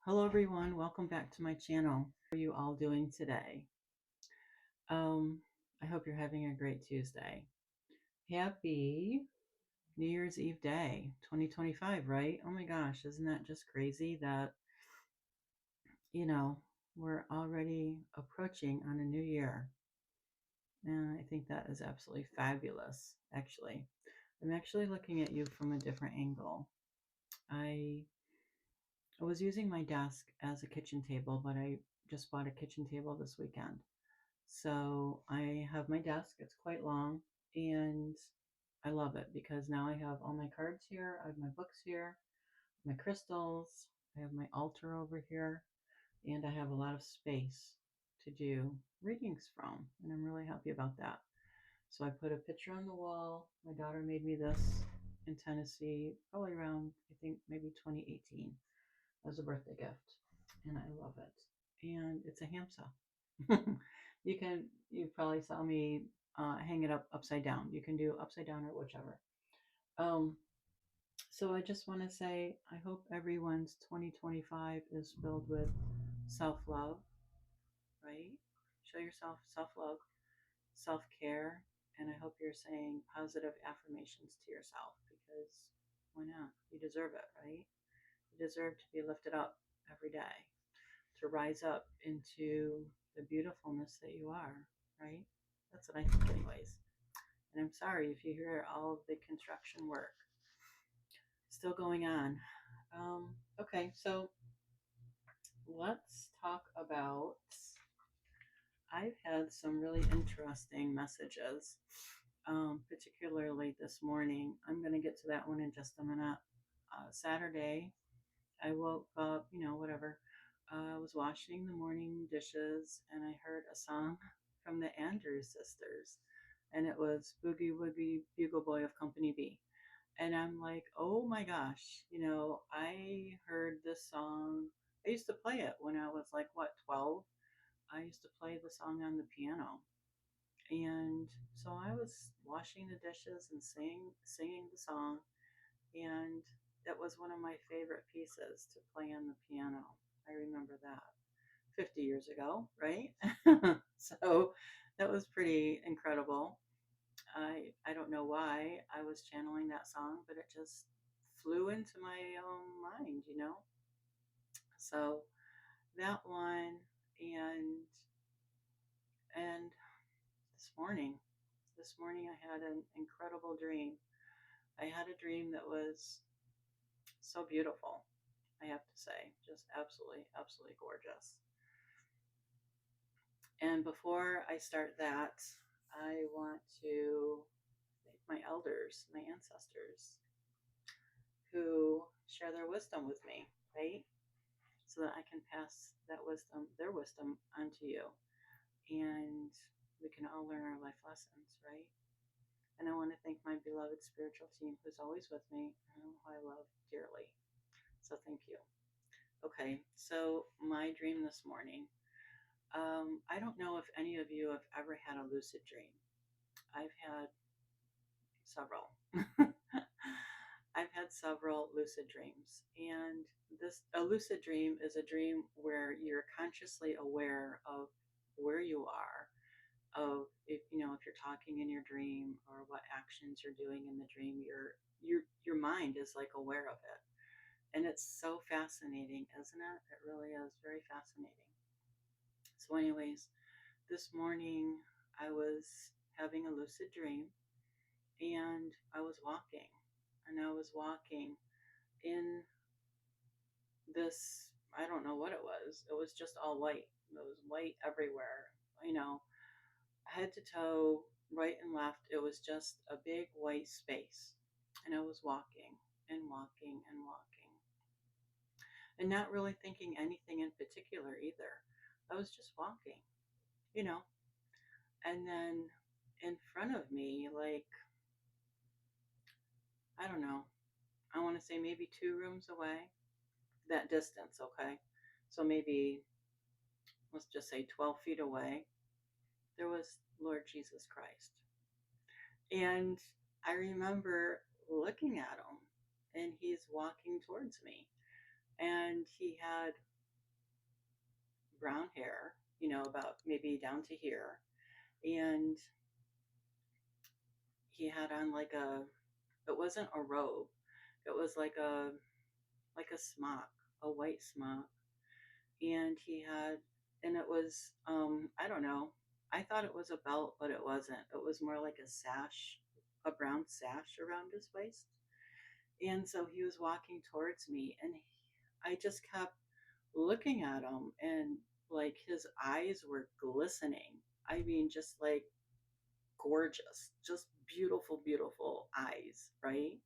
Hello everyone, welcome back to my channel. How are you all doing today? Um, I hope you're having a great Tuesday. Happy New Year's Eve day, 2025, right? Oh my gosh, isn't that just crazy that, you know, we're already approaching on a new year. And I think that is absolutely fabulous, actually. I'm actually looking at you from a different angle. I I was using my desk as a kitchen table, but I just bought a kitchen table this weekend. So I have my desk, it's quite long, and I love it because now I have all my cards here, I have my books here, my crystals, I have my altar over here, and I have a lot of space to do readings from, and I'm really happy about that. So I put a picture on the wall. My daughter made me this in Tennessee, probably around, I think, maybe 2018 as a birthday gift, and I love it. And it's a hamsa. You probably saw me hang it up upside down. You can do upside down or whichever. Um, so I just want to say I hope everyone's 2025 is filled with self love, right? Show yourself self love, self care, and I hope you're saying positive affirmations to yourself because why not? You deserve it, right? You deserve to be lifted up every day, to rise up into the beautifulness that you are, right? That's what I think, anyways. And I'm sorry if you hear all of the construction work still going on. Okay, so let's talk about. I've had some really interesting messages, particularly this morning. I'm going to get to that one in just a minute. Saturday, I woke up, whatever. I was washing the morning dishes and I heard a song from the Andrews sisters, and it was Boogie Woogie Bugle Boy of Company B. And I'm like, oh my gosh, I heard this song. I used to play it when I was like, what, 12? I used to play the song on the piano. And so I was washing the dishes and singing the song, and that was one of my favorite pieces to play on the piano. I remember that 50 years ago, right? So that was pretty incredible. I don't know why I was channeling that song, but it just flew into my mind. So that one, and and this morning I had an incredible dream. I had a dream that was so beautiful, I have to say, just absolutely, absolutely gorgeous. And before I start that, I want to thank my elders, my ancestors, who share their wisdom with me, right? So that I can pass that wisdom, their wisdom, onto you. And we can all learn our life lessons, right? And I want to thank my beloved spiritual team who's always with me and who I love dearly. So thank you. Okay, so my dream this morning. I don't know if any of you have ever had a lucid dream. I've had several. I've had several lucid dreams, and this a lucid dream is a dream where you're consciously aware of where you are, of if you're talking in your dream or what actions you're doing in the dream. Your mind is like aware of it, and it's so fascinating, isn't it? It really is very fascinating. So, anyways, this morning I was having a lucid dream, and I was walking in this, I don't know what it was. It was just all white. It was white everywhere, you know, head to toe, right and left. It was just a big white space. And I was walking and walking and walking and not really thinking anything in particular either. I was just walking, you know. And then in front of me, like, I don't know, I want to say maybe 2 rooms away, that distance, okay? So maybe, let's just say 12 feet away, there was Lord Jesus Christ. And I remember looking at him, and he's walking towards me. And he had brown hair, about maybe down to here. And he had on like it wasn't a robe. It was like a smock, a white smock. And it was, I don't know. I thought it was a belt, but it wasn't. It was more like a sash, a brown sash around his waist. And so he was walking towards me, and I just kept looking at him, and like his eyes were glistening. I mean, just like gorgeous, just beautiful, beautiful eyes, right?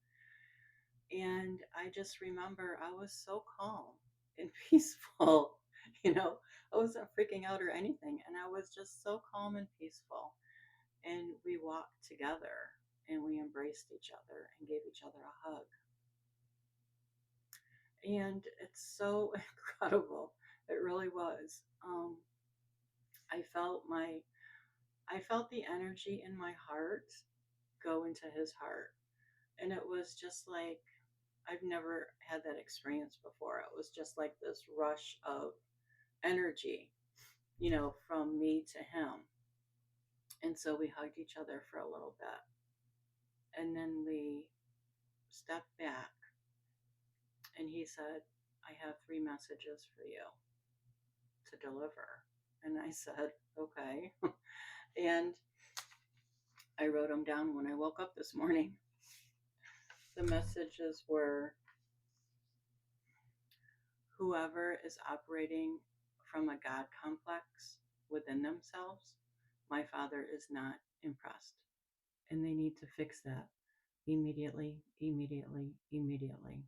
And I just remember I was so calm and peaceful. You know, I wasn't freaking out or anything. And I was just so calm and peaceful. And we walked together and we embraced each other and gave each other a hug. And it's so incredible. It really was. I felt I felt the energy in my heart go into his heart. And it was just like I've never had that experience before. It was just like this rush of energy, from me to him. And so we hugged each other for a little bit. And then we stepped back and he said, I have 3 messages for you to deliver. And I said, okay. And I wrote them down when I woke up this morning. The messages were, whoever is operating from a God complex within themselves, my father is not impressed. And they need to fix that immediately, immediately, immediately.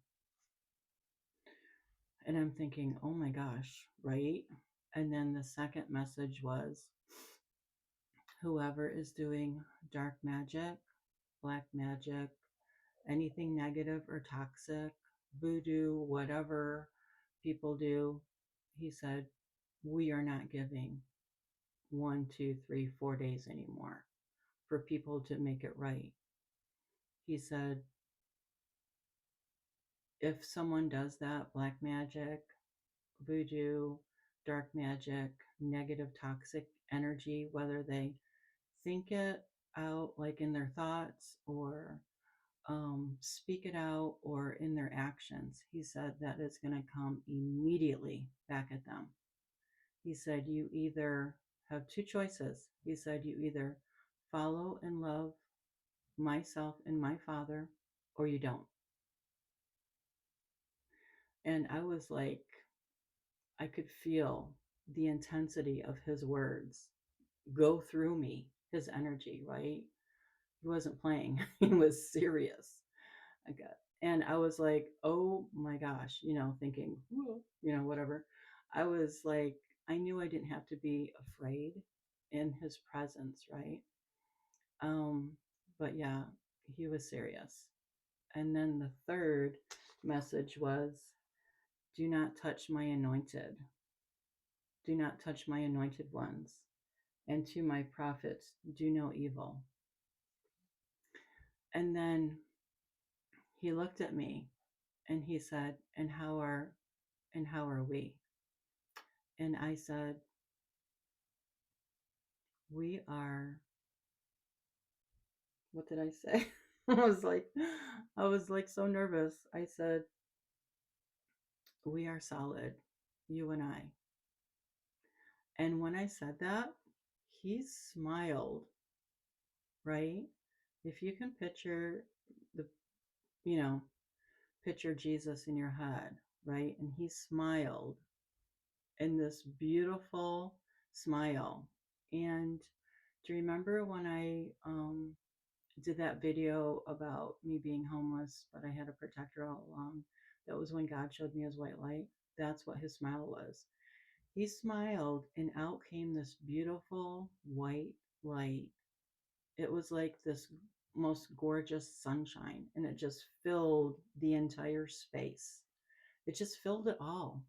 And I'm thinking, oh my gosh, right? And then the second message was, whoever is doing dark magic, black magic, anything negative or toxic, voodoo, whatever people do, he said, we are not giving 1, 2, 3, 4 days anymore for people to make it right. He said, if someone does that, black magic, voodoo, dark magic, negative, toxic energy, whether they think it out, like in their thoughts, or speak it out, or in their actions, he said that is going to come immediately back at them. He said, you either have 2 choices. He said, you either follow and love myself and my father, or you don't. And I was like, I could feel the intensity of his words go through me, his energy, right? He wasn't playing, he was serious. I got, and I was like, oh my gosh, thinking, whatever. I was like, I knew I didn't have to be afraid in his presence, right? Um, but yeah, he was serious. And then the third message was, do not touch my anointed. Do not touch my anointed ones. And to my prophets, do no evil. And then he looked at me and he said, and how are we? And I said, we are, what did I say? I was like so nervous. I said, we are solid, you and I. And when I said that, he smiled, right? If you can the, you know, picture Jesus in your head, right? And he smiled in this beautiful smile. And do you remember when I did that video about me being homeless, but I had a protector all along? That was when God showed me his white light. That's what his smile was. He smiled, and out came this beautiful white light. It was like this most gorgeous sunshine, and it just filled the entire space. It just filled it all.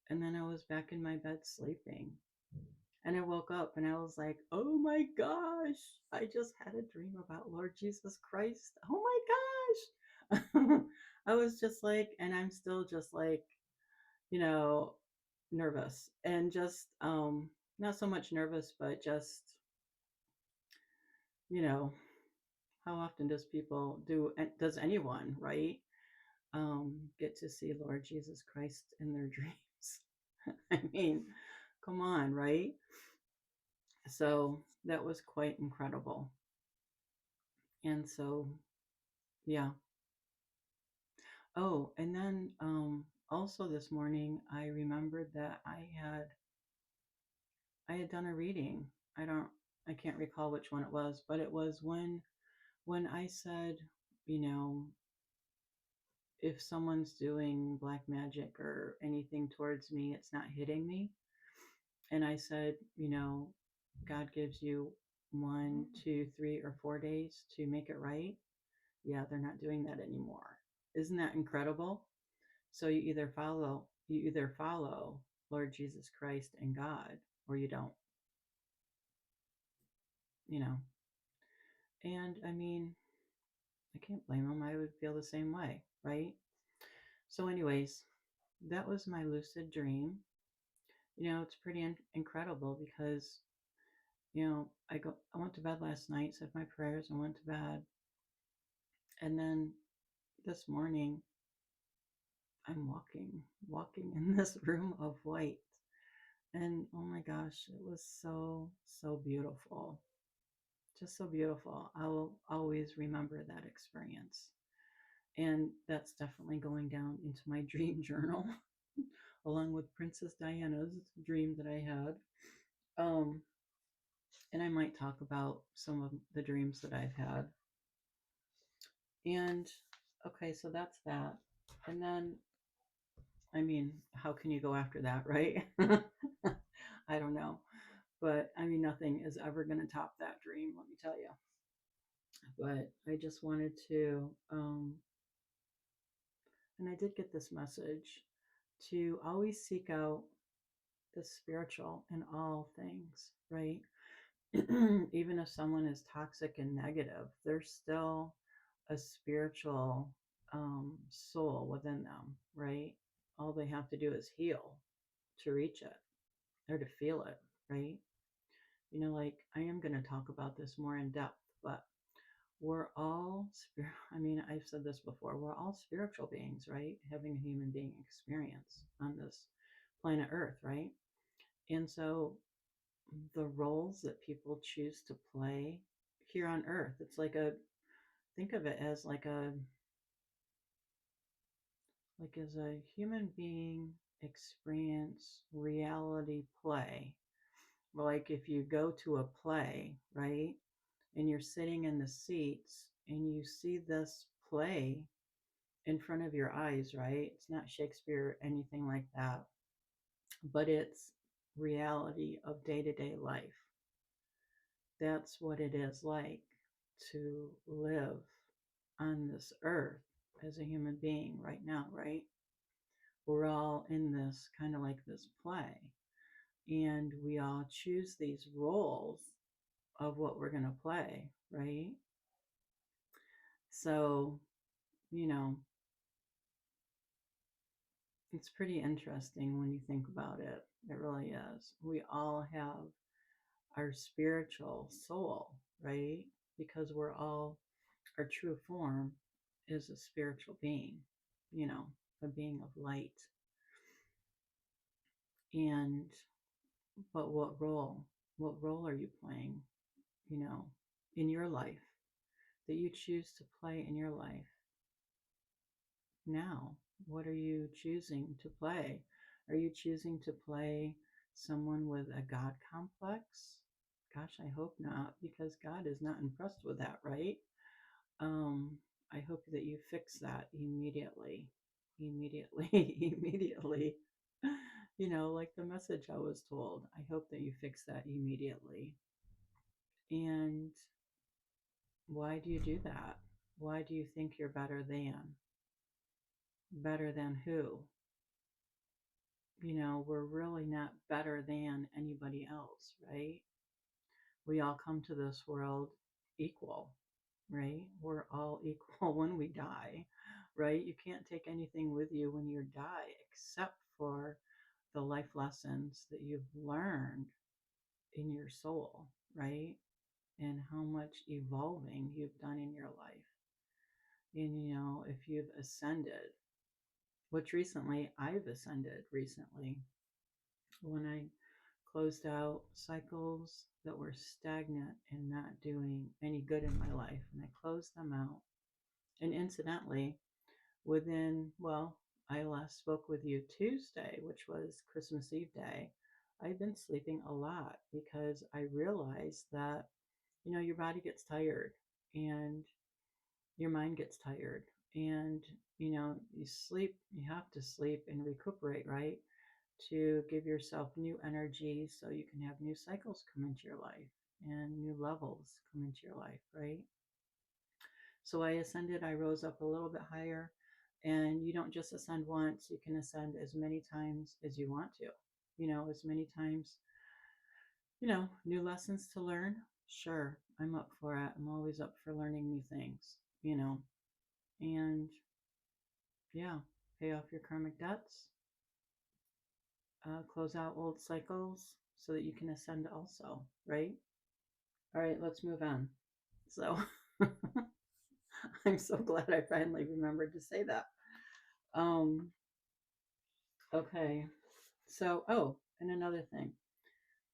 And then I was back in my bed sleeping. And I woke up and I was like, oh my gosh, I just had a dream about Lord Jesus Christ. Oh my gosh. I was just like, and I'm still just like, you know, nervous and just not so much nervous, but just, you know, how often does anyone, right? Get to see Lord Jesus Christ in their dreams. I mean, come on, right? So that was quite incredible. And so, yeah. Oh, and then also this morning, I remembered that I had done a reading. I don't, I can't recall which one it was, but it was when I said, you know, if someone's doing black magic or anything towards me, it's not hitting me. And I said, God gives you 1, 2, 3, or 4 days to make it right. Yeah, they're not doing that anymore. Isn't that incredible? So you either follow Lord Jesus Christ and God, or you don't, you know. And I mean, I can't blame them. I would feel the same way, right? So, anyways, that was my lucid dream. It's pretty incredible because I went to bed last night, said my prayers, and went to bed, and then this morning I'm walking in this room of white, and oh my gosh, it was so beautiful, just so beautiful. I will always remember that experience, and that's definitely going down into my dream journal, along with Princess Diana's dream that I had. Um, and I might talk about some of the dreams that I've had. And okay, so that's that. And then, I mean, how can you go after that, right? I don't know. But I mean, nothing is ever going to top that dream, let me tell you. But I just wanted to, and I did get this message to always seek out the spiritual in all things, right? Even if someone is toxic and negative, there's still a spiritual soul within them, right? All they have to do is heal to reach it or to feel it, right? Like I am going to talk about this more in depth, but we're all I mean, I've said this before, we're all spiritual beings, right? Having a human being experience on this planet Earth, right? And so the roles that people choose to play here on Earth, it's like think of it as like as a human being experience reality play. Like if you go to a play, right? And you're sitting in the seats and you see this play in front of your eyes, right? It's not Shakespeare or anything like that, but it's reality of day to day life. That's what it is like to live on this earth as a human being right now, right? We're all in this kind of like this play, and we all choose these roles of what we're going to play, right? So, you know, it's pretty interesting when you think about it. It really is. We all have our spiritual soul, right? Because our true form is a spiritual being, a being of light. And, but what role? What role are you playing, you know, in your life that you choose to play in your life now? What are you choosing to play? Are you choosing to play someone with a God complex? Gosh, I hope not, because God is not impressed with that, right? Um, I hope that you fix that immediately. Immediately, immediately. Like the message I was told. I hope that you fix that immediately. And why do you do that? Why do you think you're better than? Better than who? We're really not better than anybody else, right? We all come to this world equal, right? We're all equal when we die, right? You can't take anything with you when you die except for the life lessons that you've learned in your soul, right? And how much evolving you've done in your life. And, if you've ascended, which recently I've ascended recently, when I closed out cycles that were stagnant and not doing any good in my life, and I closed them out. And incidentally, well, I last spoke with you Tuesday, which was Christmas Eve day. I've been sleeping a lot because I realized that, your body gets tired and your mind gets tired. And, you have to sleep and recuperate, right? To give yourself new energy so you can have new cycles come into your life and new levels come into your life, right? So I ascended, I rose up a little bit higher. And you don't just ascend once, you can ascend as many times as you want to, as many times, new lessons to learn. Sure, I'm up for it. I'm always up for learning new things, and yeah, pay off your karmic debts, close out old cycles so that you can ascend also, right? All right, let's move on. So I'm so glad I finally remembered to say that. Um, okay. So, and another thing.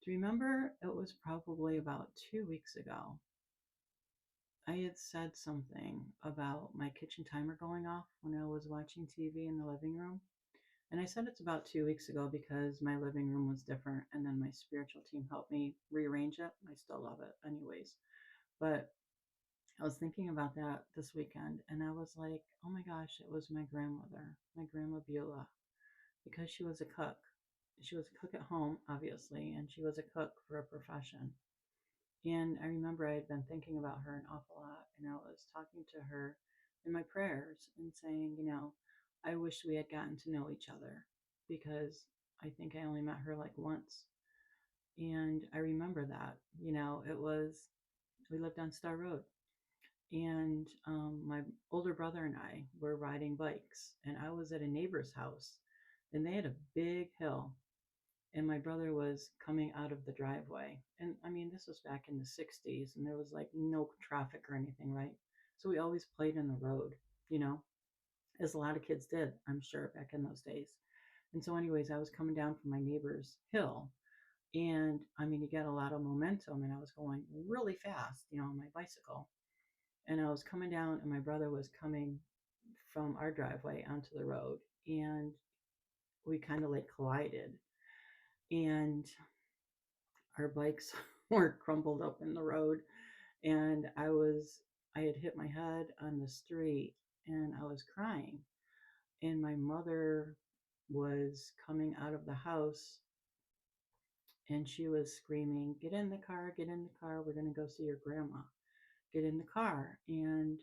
Do you remember it was probably about 2 weeks ago? I had said something about my kitchen timer going off when I was watching TV in the living room. And I said it's about 2 weeks ago because my living room was different and then my spiritual team helped me rearrange it. I still love it, anyways. But I was thinking about that this weekend and I was like, oh my gosh, it was my grandmother, my grandma Beulah, because she was a cook. She was a cook at home, obviously, and she was a cook for a profession. And I remember I had been thinking about her an awful lot, and I was talking to her in my prayers and saying, I wish we had gotten to know each other because I think I only met her like once. And I remember that, we lived on Star Road. And my older brother and I were riding bikes, and I was at a neighbor's house, and they had a big hill, and my brother was coming out of the driveway. And I mean, this was back in the 60s, and there was like no traffic or anything, right? So we always played in the road, you know, as a lot of kids did, I'm sure, back in those days. And so, anyways, I was coming down from my neighbor's hill. And I mean, you get a lot of momentum, and I was going really fast, on my bicycle. And I was coming down, and my brother was coming from our driveway onto the road. And we kind of like collided. And our bikes were crumpled up in the road, and I had hit my head on the street, and I was crying, and my mother was coming out of the house, and she was screaming, get in the car, we're going to go see your grandma, get in the car. And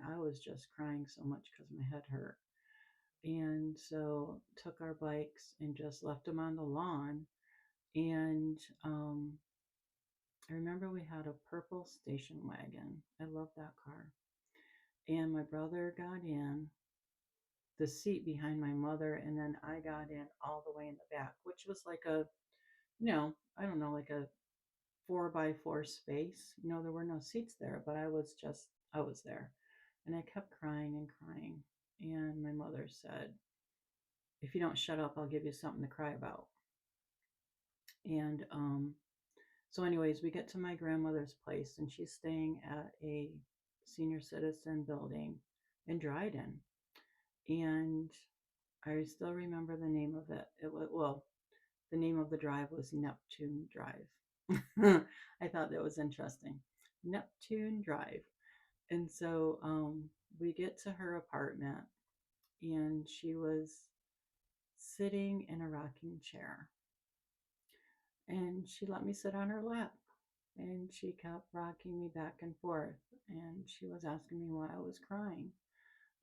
I was just crying so much because my head hurt. And so took our bikes and just left them on the lawn. And I remember we had a purple station wagon. I love that car. And my brother got in the seat behind my mother, and then I got in all the way in the back, which was like I don't know, like a 4x4 space. There were no seats there, but I was there. And I kept crying and crying. And my mother said, if you don't shut up, I'll give you something to cry about. And so, anyways, we get to my grandmother's place, and she's staying at a senior citizen building in Dryden. And I still remember the name of it. The name of the drive was Neptune Drive. I thought that was interesting. Neptune Drive. And so we get to her apartment, and she was sitting in a rocking chair. And she let me sit on her lap. And she kept rocking me back and forth. And she was asking me why I was crying.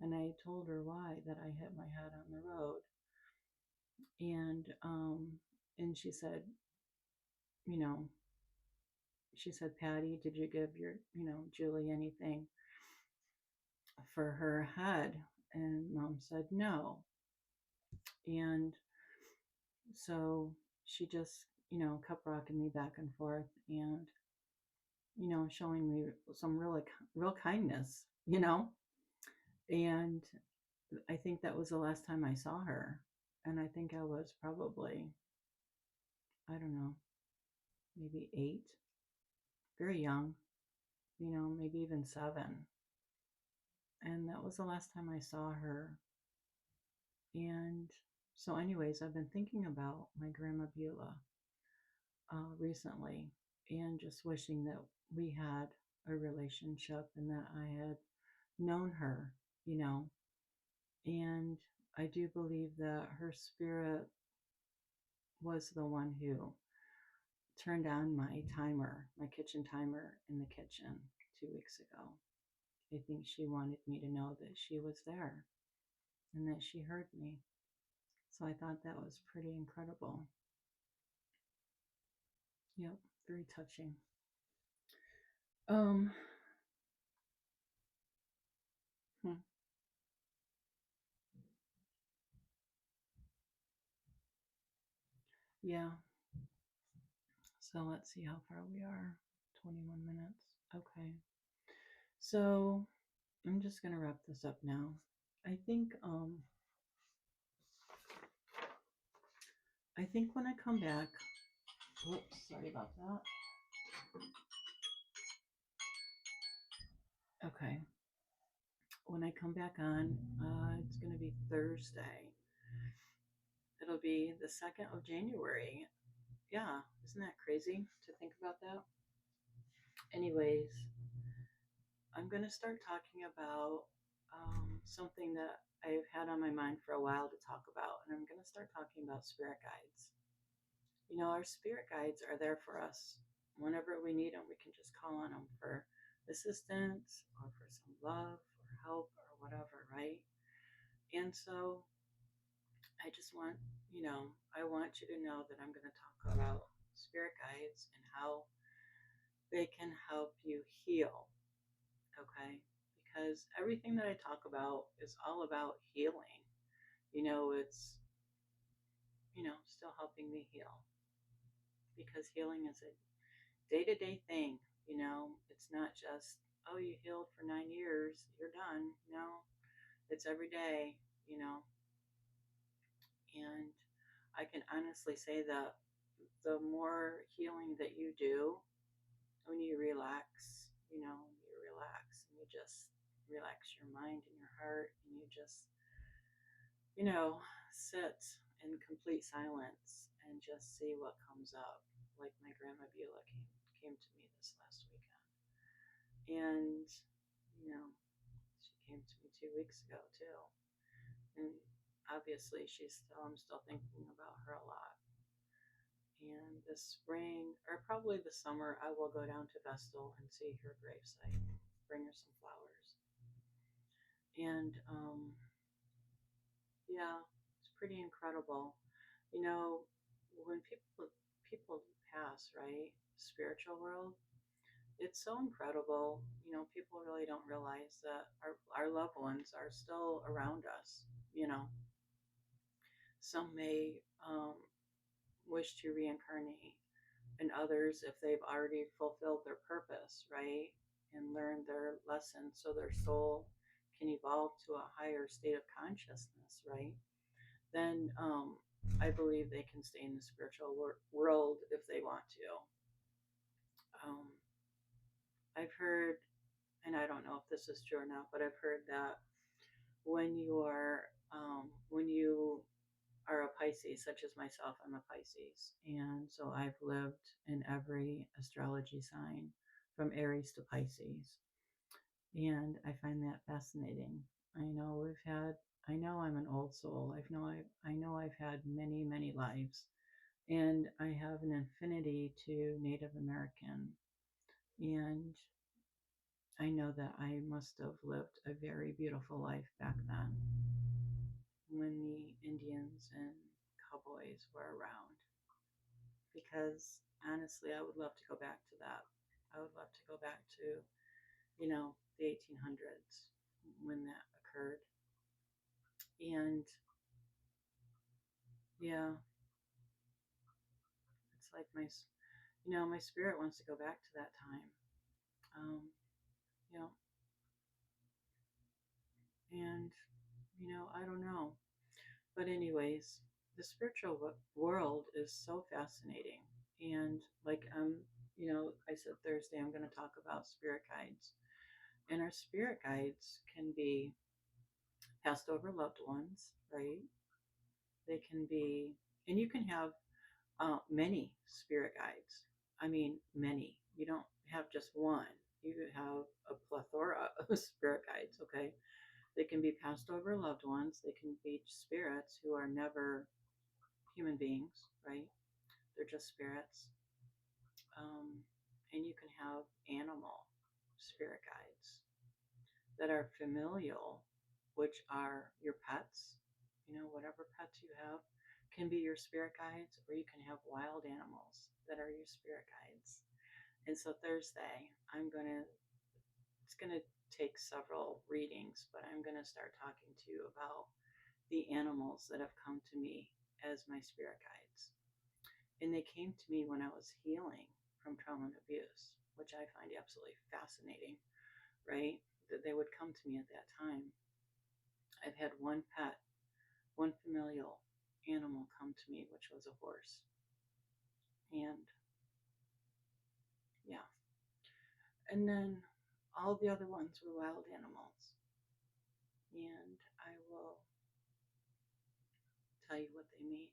And I told her why, that I hit my head on the road. And she said, you know, Patty, did you give your, Julie anything for her head? And Mom said no. And So she just, kept rocking me back and forth and, showing me some real kindness, And I think that was the last time I saw her. And I think I was probably, I don't know, maybe 8, very young, maybe even 7. And that was the last time I saw her. And so, anyways, I've been thinking about my grandma Beulah recently and just wishing that we had a relationship and that I had known her, you know. And I do believe that her spirit was the one who turned on my timer, my kitchen timer in the kitchen 2 weeks ago. I think she wanted me to know that she was there and that she heard me. So I thought that was pretty incredible. Yep, very touching. Um, hmm, yeah. So let's see how far we are. 21 minutes. Okay. So I'm just gonna wrap this up now. I think I think when I come back, whoops, sorry about that. Okay. When I come back on, it's gonna be Thursday. It'll be the 2nd of January. Yeah, isn't that crazy to think about that? Anyways, I'm going to start talking about something that I've had on my mind for a while to talk about, and I'm going to start talking about spirit guides. Our spirit guides are there for us. Whenever we need them, we can just call on them for assistance or for some love or help or whatever, right? And so I just want, I want you to know that I'm going to talk about spirit guides and how they can help you heal, okay? Because everything that I talk about is all about healing. It's, still helping me heal because healing is a day to day thing. It's not just, oh, you healed for 9 years, you're done. No, it's every day, you know, and I can honestly say that the more healing that you do when you relax, you relax and you just relax your mind and your heart and you just, sit in complete silence and just see what comes up. Like my grandma Beulah came to me this last weekend. And, you know, she came to me 2 weeks ago too. And obviously I'm still thinking about her a lot. And this spring, or probably the summer, I will go down to Vestal and see her gravesite, bring her some flowers. And yeah, it's pretty incredible. When people pass, right? Spiritual world, it's so incredible. People really don't realize that our loved ones are still around us. You know, some may wish to reincarnate, and others, if they've already fulfilled their purpose, right, and learned their lesson, so their soul can evolve to a higher state of consciousness, right? Then I believe they can stay in the spiritual world if they want to. Um, I've heard, and I don't know if this is true or not, but I've heard that when you are a Pisces, such as myself, I'm a Pisces, and so I've lived in every astrology sign from Aries to Pisces, and I find that fascinating. I know I'm an old soul. I know I've had many, many lives, and I have an affinity to Native American, and I know that I must have lived a very beautiful life back then when the Indians and cowboys were around. Because honestly, I would love to go back to that. I would love to go back to, the 1800s when that occurred. And yeah, like my spirit wants to go back to that time. Um, you know, and I don't know. But anyways, the spiritual world is so fascinating. And like I said Thursday I'm going to talk about spirit guides. And our spirit guides can be passed over loved ones, right? They can be, and you can have many spirit guides. I mean, many. You don't have just one. You could have a plethora of spirit guides, okay? They can be passed over loved ones. They can be spirits who are never human beings, right? They're just spirits. And you can have animal spirit guides that are familial, which are your pets. Whatever pets you have can be your spirit guides, or you can have wild animals that are your spirit guides. And so Thursday, it's going to take several readings, but I'm going to start talking to you about the animals that have come to me as my spirit guides. And they came to me when I was healing from trauma and abuse, which I find absolutely fascinating, right? That they would come to me at that time. I've had one pet, one familial animal come to me, which was a horse. And yeah. And then all the other ones were wild animals. And I will tell you what they mean,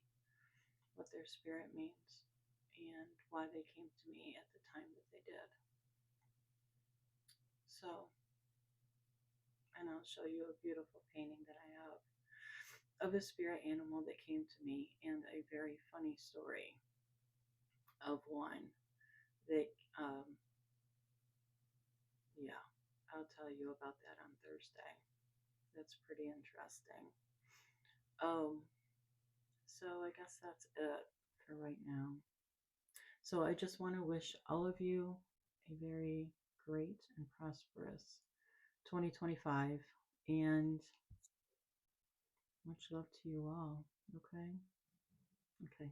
what their spirit means, and why they came to me at the time that they did. So, and I'll show you a beautiful painting that I have of a spirit animal that came to me, and a very funny story of one that, yeah, I'll tell you about that on Thursday. That's pretty interesting. Um, so I guess that's it for right now. So I just want to wish all of you a very great and prosperous 2025, and much love to you all. Okay. Okay.